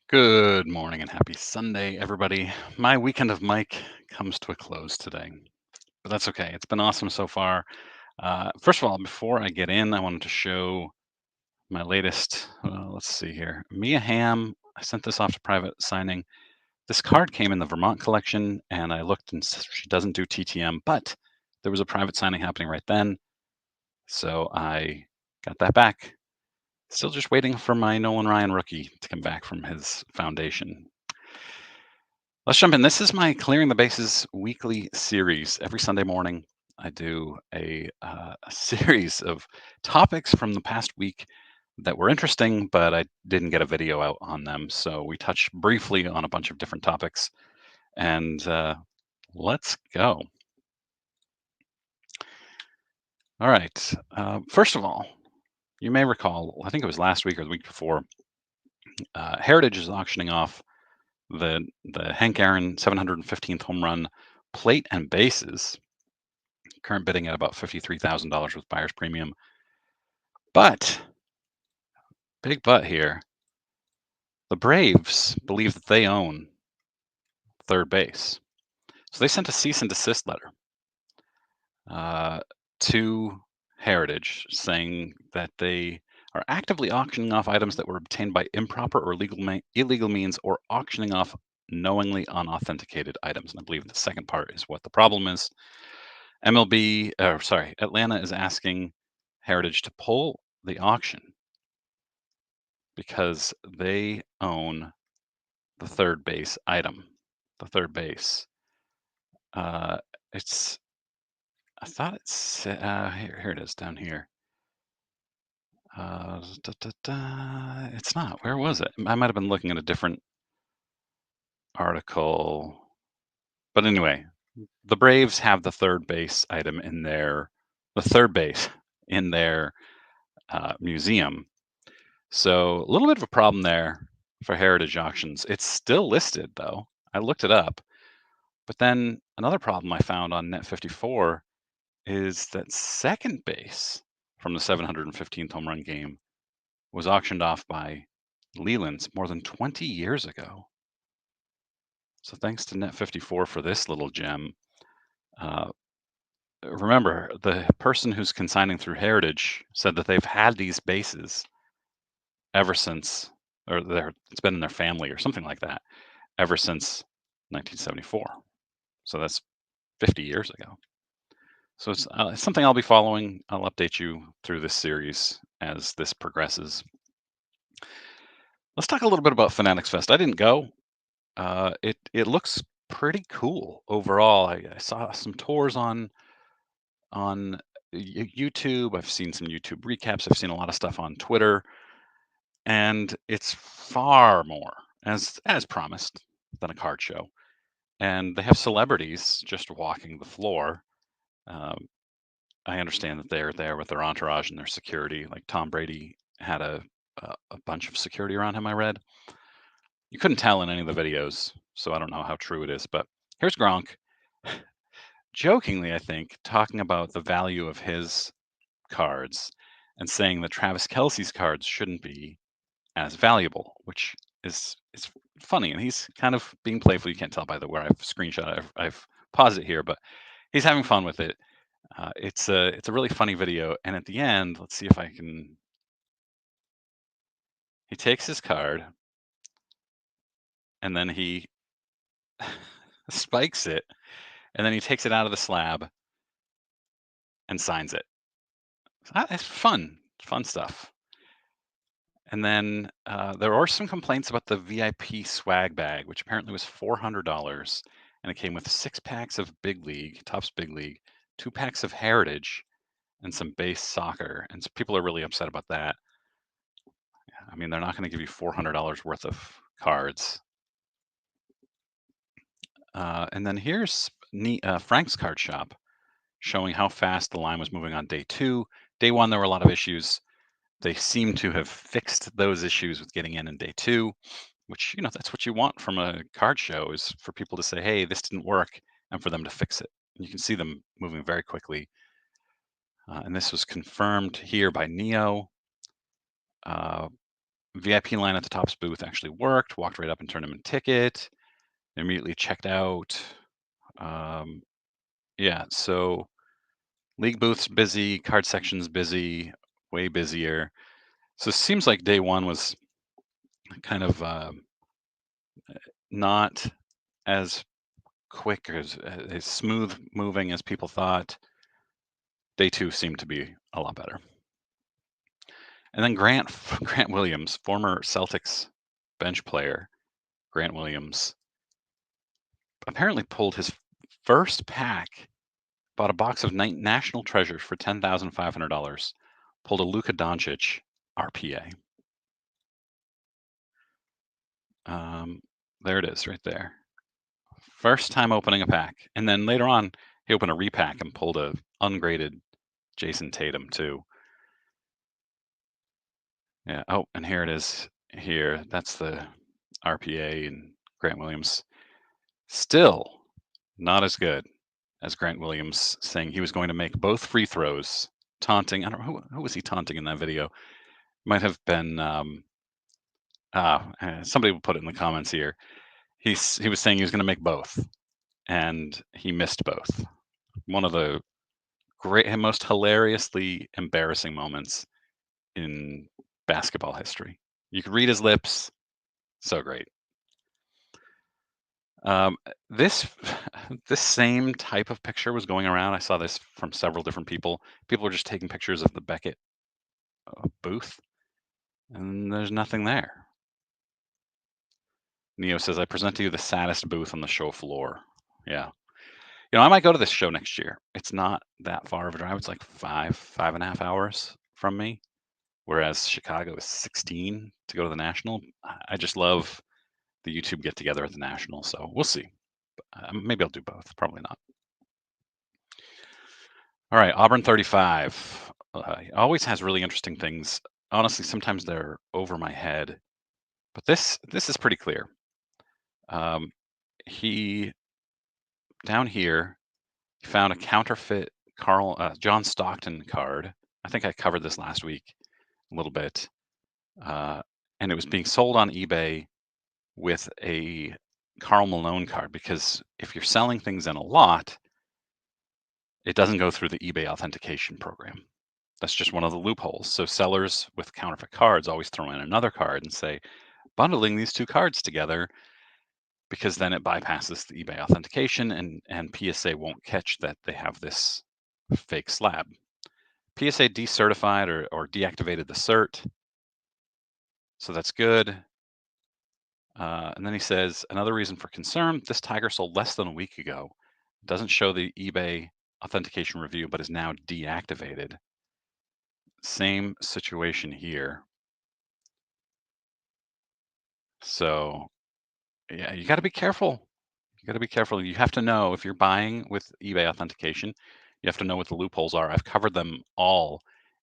Good morning and happy Sunday, everybody. My weekend of Mike comes to a close today, but that's okay. It's been awesome so far. First of all, before I get in, I wanted to show my latest. Let's see here. Mia Hamm. I sent this off to private signing. This card came in the Vermont collection, and I looked and she doesn't do TTM, but there was a private signing happening right then. So I got that back. Still just waiting for my Nolan Ryan rookie to come back from his foundation. Let's jump in. This is my Clearing the Bases weekly series. Every Sunday morning, I do a series of topics from the past week that were interesting, but I didn't get a video out on them. So we touch briefly on a bunch of different topics, and let's go. All right. First of all, you may recall, I think it was last week or the week before, Heritage is auctioning off the Hank Aaron 715th home run plate and bases. Current bidding at about $53,000 with buyer's premium. But, big but here, the Braves believe that they own third base. So they sent a cease and desist letter uh, to Heritage saying that they are actively auctioning off items that were obtained by improper or illegal means or auctioning off knowingly unauthenticated items. And I believe the second part is what the problem is. Atlanta is asking Heritage to pull the auction because they own the third base item. The third base. Uh, it's. I thought it's here. Here it is down here. It's not. Where was it? I might have been looking at a different article. But anyway, the Braves have the third base item in the third base in their museum. So a little bit of a problem there for heritage auctions. It's still listed though. I looked it up. But then another problem I found on Net 54 is that second base from the 715th home run game was auctioned off by Leland's more than 20 years ago. So thanks to Net 54 for this little gem. Uh, Remember, the person who's consigning through Heritage said that they've had these bases ever since, or it's been in their family or something like that, ever since 1974. So that's 50 years ago. So it's something I'll be following. I'll update you through this series as this progresses. Let's talk a little bit about Fanatics Fest. I didn't go. It looks pretty cool overall. I saw some tours on YouTube. I've seen some YouTube recaps. I've seen a lot of stuff on Twitter, and it's far more as promised than a card show. And they have celebrities just walking the floor. Um, I understand that they're there with their entourage and their security. Like Tom Brady had a bunch of security around him. I read. You couldn't tell in any of the videos, so I don't know how true it is. But here's Gronk, jokingly, I think, talking about the value of his cards and saying that Travis Kelsey's cards shouldn't be as valuable, which is funny. And he's kind of being playful. You can't tell by the where I've screenshot. I've paused it here, but he's having fun with it. It's a really funny video. And at the end, let's see if I can. He takes his card and then he spikes it, and then he takes it out of the slab and signs it. It's fun stuff. And then there are some complaints about the VIP swag bag, which apparently was $400, and it came with 6 packs of Big League, Topps Big League, 2 packs of Heritage, and some base soccer. And so people are really upset about that. I mean, they're not going to give you $400 worth of cards. And then here's Frank's Card Shop showing how fast the line was moving on day 2. Day 1, there were a lot of issues. They seem to have fixed those issues with getting in day 2, which, that's what you want from a card show, is for people to say, hey, this didn't work, and for them to fix it. And you can see them moving very quickly. And this was confirmed here by Neo. VIP line at the Topps booth actually worked. Walked right up and turned him a ticket. Immediately checked out. Um, yeah, so league booth's busy, card section's busy, way busier. So it seems like day one was kind of not as quick as smooth moving as people thought. Day two seemed to be a lot better. And then Grant Williams, former Celtics bench player, Grant Williams, apparently pulled his first pack, bought a box of National Treasures for $10,500, pulled a Luka Doncic RPA. There it is, right there. First time opening a pack, and then later on he opened a repack and pulled a ungraded Jason Tatum too. Yeah. Oh, and here it is. Here, that's the RPA and Grant Williams. Still not as good as Grant Williams saying he was going to make both free throws, taunting. I don't know who was he taunting in that video. Might have been somebody will put it in the comments here. He was saying he was going to make both, and he missed both. One of the great and most hilariously embarrassing moments in basketball history. You could read his lips. So great. This this same type of picture was going around. I saw this from several different people. People were just taking pictures of the Beckett booth, and there's nothing there. Neo says, "I present to you the saddest booth on the show floor." Yeah, I might go to this show next year. It's not that far of a drive. It's like 5.5 hours from me, whereas Chicago is 16 to go to the National. I just love the YouTube get together at the National, so we'll see. Maybe I'll do both. Probably not. All right, Auburn 35. Always has really interesting things. Honestly, sometimes they're over my head, but this is pretty clear. Um, he down here he found a counterfeit John Stockton card. I think I covered this last week a little bit, uh, and it was being sold on eBay with a Karl Malone card because if you're selling things in a lot, it doesn't go through the eBay authentication program. That's just one of the loopholes. So sellers with counterfeit cards always throw in another card and say, bundling these two cards together, because then it bypasses the eBay authentication and PSA won't catch that they have this fake slab. PSA decertified or deactivated the cert. So that's good. And then he says, another reason for concern, this Tiger sold less than a week ago. Doesn't show the eBay authentication review, but is now deactivated. Same situation here. So yeah, you got to be careful. You got to be careful. You have to know if you're buying with eBay authentication, you have to know what the loopholes are. I've covered them all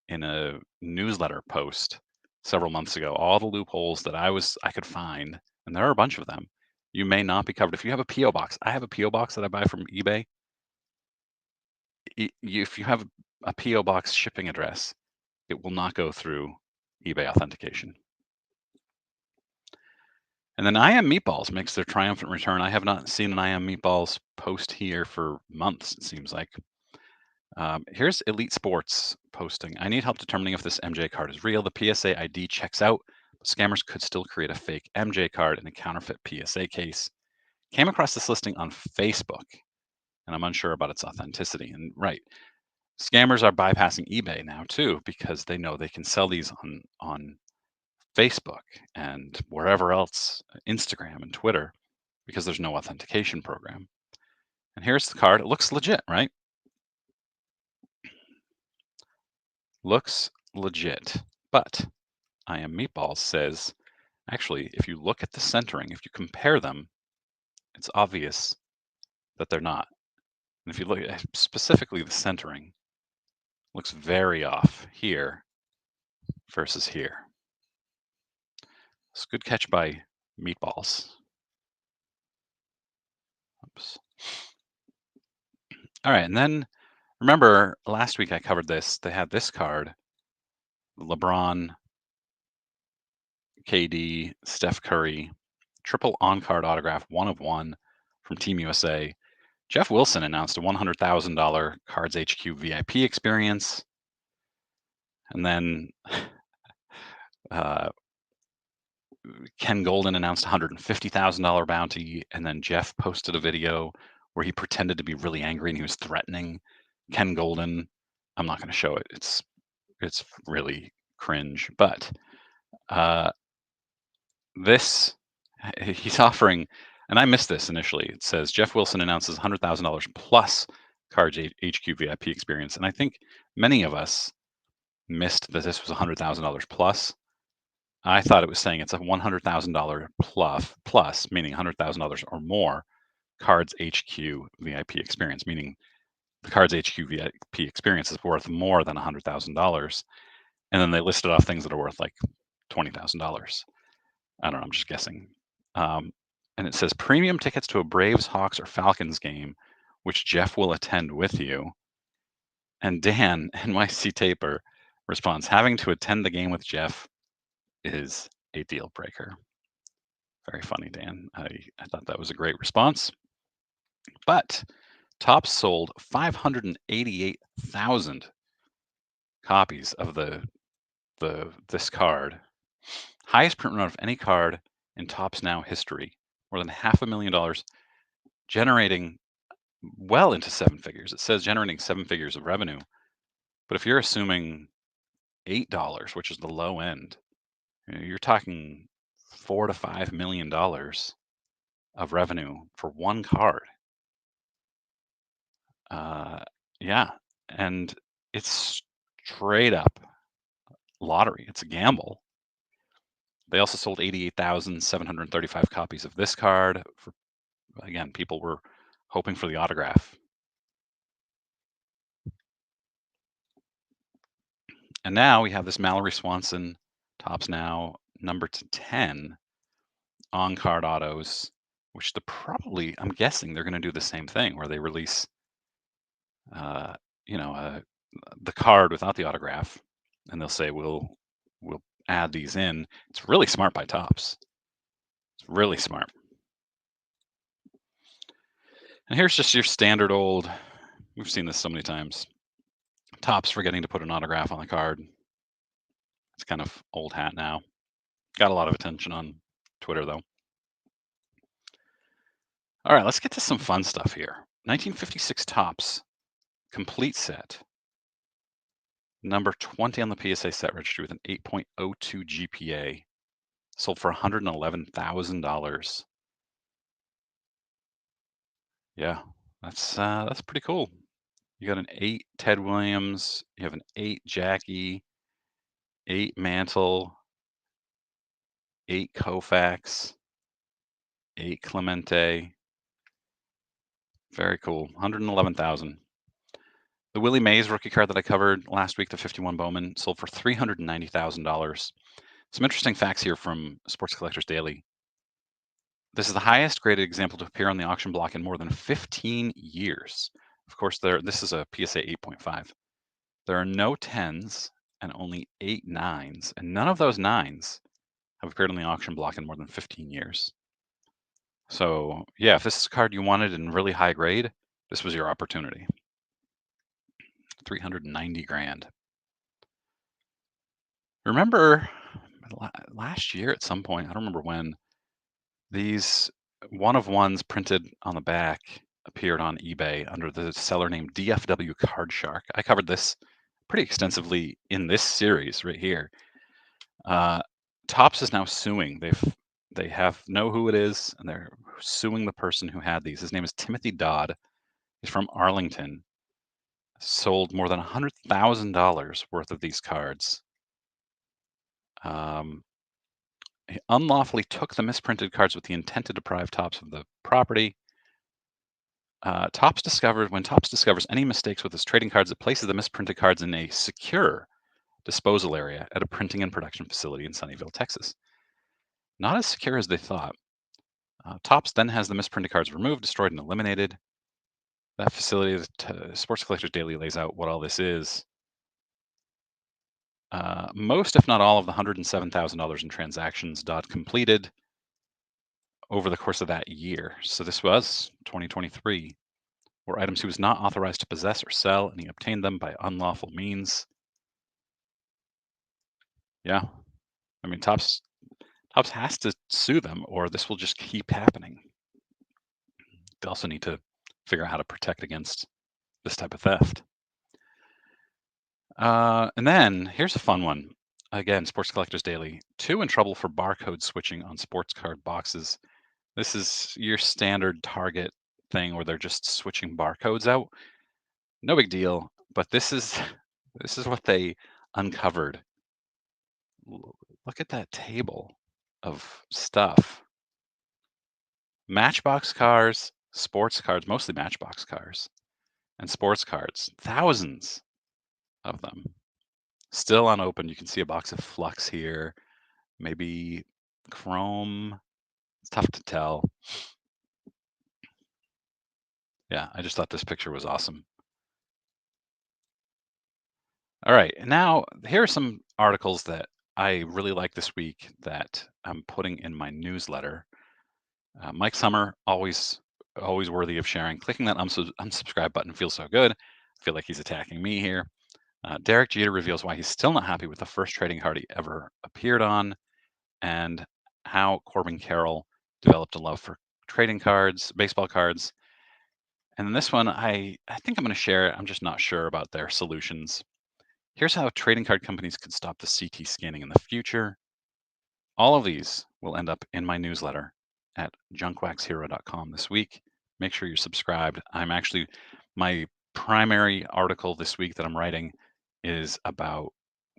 in a newsletter post several months ago. All the loopholes that I could find, and there are a bunch of them. You may not be covered if you have a PO box. I have a PO box that I buy from eBay. If you have a PO box shipping address, it will not go through eBay authentication. And then I Am Meatballs makes their triumphant return. I have not seen an I Am Meatballs post here for months, it seems like. Here's Elite Sports posting. I need help determining if this MJ card is real. The PSA ID checks out, but scammers could still create a fake MJ card in a counterfeit PSA case. Came across this listing on Facebook, and I'm unsure about its authenticity. And right, scammers are bypassing eBay now too because they know they can sell these on Facebook and wherever else, Instagram and Twitter, because there's no authentication program. And here's the card. It looks legit, right? Looks legit. But I Am Meatballs says, actually, if you look at the centering, if you compare them, it's obvious that they're not. And if you look at specifically the centering, looks very off here versus here. It's a good catch by Meatballs. Oops. All right, and then remember last week I covered this. They had this card, LeBron KD, Steph Curry, triple on-card autograph, 1 of 1 from Team USA. Jeff Wilson announced a $100,000 Cards HQ VIP experience. And then uh, Ken Golden announced a $150,000 bounty. And then Jeff posted a video where he pretended to be really angry and he was threatening Ken Golden. I'm not going to show it. It's really cringe. But uh, this, he's offering, and I missed this initially. It says Jeff Wilson announces $100,000 plus Cards HQ VIP experience. And I think many of us missed that this was $100,000 plus. I thought it was saying it's a $100,000 plus, meaning $100,000 or more Cards HQ VIP experience, meaning the Cards HQ VIP experience is worth more than $100,000. And then they listed off things that are worth like $20,000. I don't know. I'm just guessing. And it says premium tickets to a Braves, Hawks, or Falcons game, which Jeff will attend with you. And Dan, NYC Taper, responds, having to attend the game with Jeff is a deal breaker. Very funny, Dan. I thought that was a great response. But Topps sold 588,000 copies of this card. Highest print run of any card in Topps Now history. More than $500,000, generating well into 7 figures. It says generating 7 figures of revenue. But if you're assuming $8, which is the low end, you're talking $4 to $5 million of revenue for one card. Yeah, and it's straight up lottery. It's a gamble. They also sold 88,735 copies of this card. Again, people were hoping for the autograph. And now we have this Mallory Swanson Topps Now number to 10 on card autos, which I'm guessing they're going to do the same thing where they release, the card without the autograph, and they'll say we'll add these in. It's really smart by Topps. It's really smart. And here's just your standard old. We've seen this so many times. Topps forgetting to put an autograph on the card. It's kind of old hat now. Got a lot of attention on Twitter though. All right, let's get to some fun stuff here. 1956 Topps complete set. Number 20 on the PSA set registry with an 8.02 GPA. Sold for $111,000. Yeah, that's pretty cool. You got an 8 Ted Williams, you have an 8 Jackie, 8 Mantle, 8 Koufax, 8 Clemente. Very cool. 111,000. The Willie Mays rookie card that I covered last week, the 51 Bowman, sold for $390,000. Some interesting facts here from Sports Collectors Daily. This is the highest graded example to appear on the auction block in more than 15 years. Of course, this is a PSA 8.5. There are no 10s and only 8 9s, and none of those 9s have appeared on the auction block in more than 15 years. So yeah, if this is a card you wanted in really high grade, this was your opportunity. 390 grand. Remember last year at some point, I don't remember when, these one of ones printed on the back appeared on eBay under the seller name DFW Card Shark. I covered this pretty extensively in this series right here. Topps is now suing. They know who it is, and they're suing the person who had these. His name is Timothy Dodd. He's from Arlington. Sold more than $100,000 worth of these cards. He unlawfully took the misprinted cards with the intent to deprive Topps of the property. When Topps discovers any mistakes with his trading cards, it places the misprinted cards in a secure disposal area at a printing and production facility in Sunnyvale, Texas. Not as secure as they thought. Topps then has the misprinted cards removed, destroyed, and eliminated. That facility, Sports Collectors Daily lays out what all this is. Most, if not all, of the $107,000 in transactions dot completed over the course of that year. So this was 2023, were items he was not authorized to possess or sell, and he obtained them by unlawful means. Yeah, I mean, Topps has to sue them, or this will just keep happening. They also need to figure out how to protect against this type of theft. And then here's a fun one. Again, Sports Collectors Daily. Two in trouble for barcode switching on sports card boxes. This is your standard Target thing where they're just switching barcodes out. No big deal, but this is this is what they uncovered. Look at that table of stuff. Matchbox cars, sports cards, mostly Matchbox cars, and sports cards. Thousands of them. Still unopened. You can see a box of Flux here. Maybe Chrome. It's tough to tell. Yeah, I just thought this picture was awesome. All right, now here are some articles that I really like this week that I'm putting in my newsletter. Mike Summer, always worthy of sharing. Clicking that unsubscribe button feels so good. I feel like he's attacking me here. Derek Jeter reveals why he's still not happy with the first trading card he ever appeared on, and how Corbin Carroll developed a love for trading cards, baseball cards. And then this one, I think I'm going to share it. I'm just not sure about their solutions. Here's how trading card companies could stop the CT scanning in the future. All of these will end up in my newsletter at junkwaxhero.com this week. Make sure you're subscribed. My primary article this week that I'm writing is about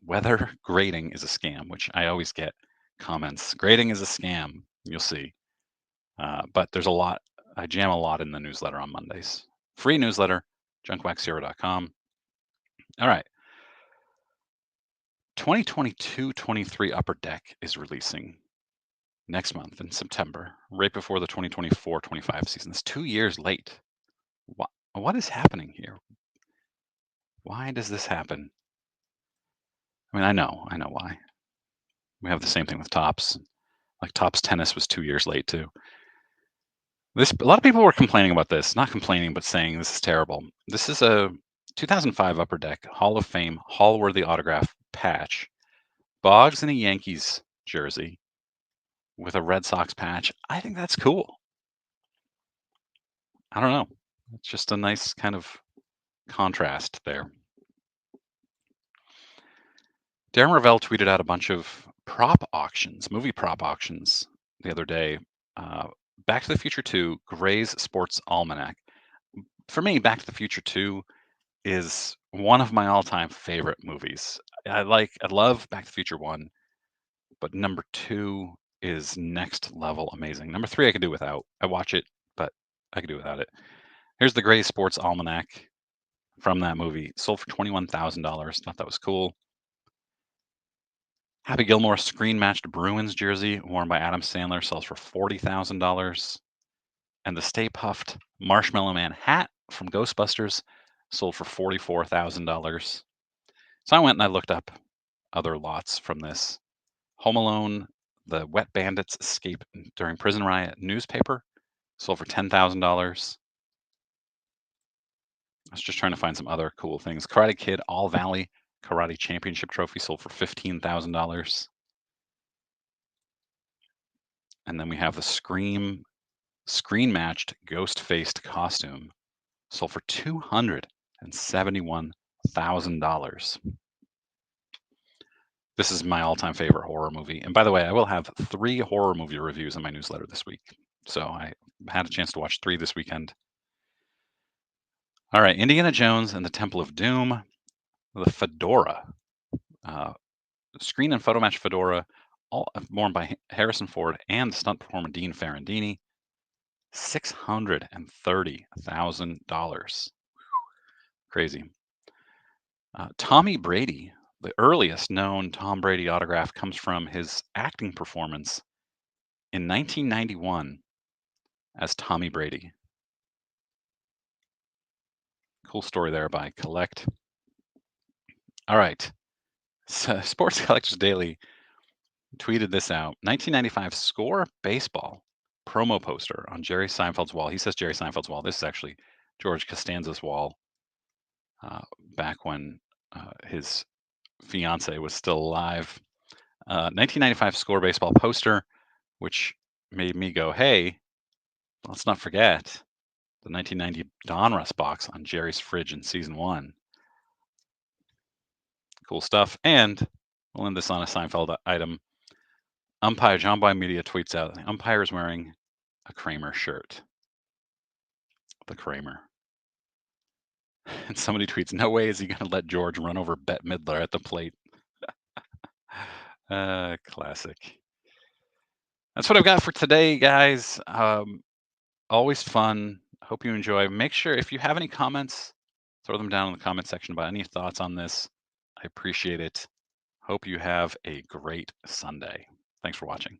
whether grading is a scam, which I always get comments. Grading is a scam. You'll see. But there's a lot. I jam a lot in the newsletter on Mondays. Free newsletter, junkwaxhero.com. All right. 2022-23 Upper Deck is releasing next month in September, right before the 2024-25 season. It's 2 years late. What is happening here? Why does this happen? I mean, I know why. We have the same thing with Topps. Like Topps Tennis was 2 years late too. A lot of people were complaining about this, not complaining, but saying this is terrible. This is a 2005 Upper Deck Hall of Fame Hall-worthy autograph patch. Boggs in a Yankees jersey with a Red Sox patch. I think that's cool. I don't know. It's just a nice kind of contrast there. Darren Ravel tweeted out a bunch of movie prop auctions the other day. Uh, Back to the Future 2, Gray's Sports Almanac. For me, Back to the Future 2 is one of my all-time favorite movies. I love Back to the Future 1, but number 2 is next level amazing. Number 3 I could do without. I watch it, but I could do without it. Here's the Gray Sports Almanac from that movie. Sold for $21,000. Thought that was cool. Happy Gilmore screen matched Bruins jersey worn by Adam Sandler sells for $40,000. And the Stay Puffed Marshmallow Man hat from Ghostbusters sold for $44,000. So I went and I looked up other lots from this. Home Alone, the Wet Bandits Escape During Prison Riot newspaper sold for $10,000. I was just trying to find some other cool things. Karate Kid All Valley Karate Championship trophy sold for $15,000. And then we have the screen matched ghost faced costume sold for $271,000. This is my all time favorite horror movie. And by the way, I will have 3 horror movie reviews in my newsletter this week. So I had a chance to watch 3 this weekend. All right, Indiana Jones and the Temple of Doom, the fedora, screen and photo match fedora, all worn by Harrison Ford and stunt performer Dean Ferrandini, $630,000. Crazy. Tommy Brady, the earliest known Tom Brady autograph comes from his acting performance in 1991 as Tommy Brady. Cool story there by Collect. All right. So, Sports Collectors Daily tweeted this out. 1995 Score Baseball promo poster on Jerry Seinfeld's wall. He says Jerry Seinfeld's wall. This is actually George Costanza's wall, uh, back when his fiance was still alive. 1995 Score Baseball poster, which made me go, hey, let's not forget the 1990 Donruss box on Jerry's fridge in season one. Cool stuff. And we'll end this on a Seinfeld item. Umpire John Boy Media tweets out, the umpire is wearing a Kramer shirt. The Kramer. And somebody tweets, no way is he going to let George run over Bette Midler at the plate. Classic. That's what I've got for today, guys. Always fun. Hope you enjoy. Make sure if you have any comments, throw them down in the comment section about any thoughts on this. I appreciate it. Hope you have a great Sunday. Thanks for watching.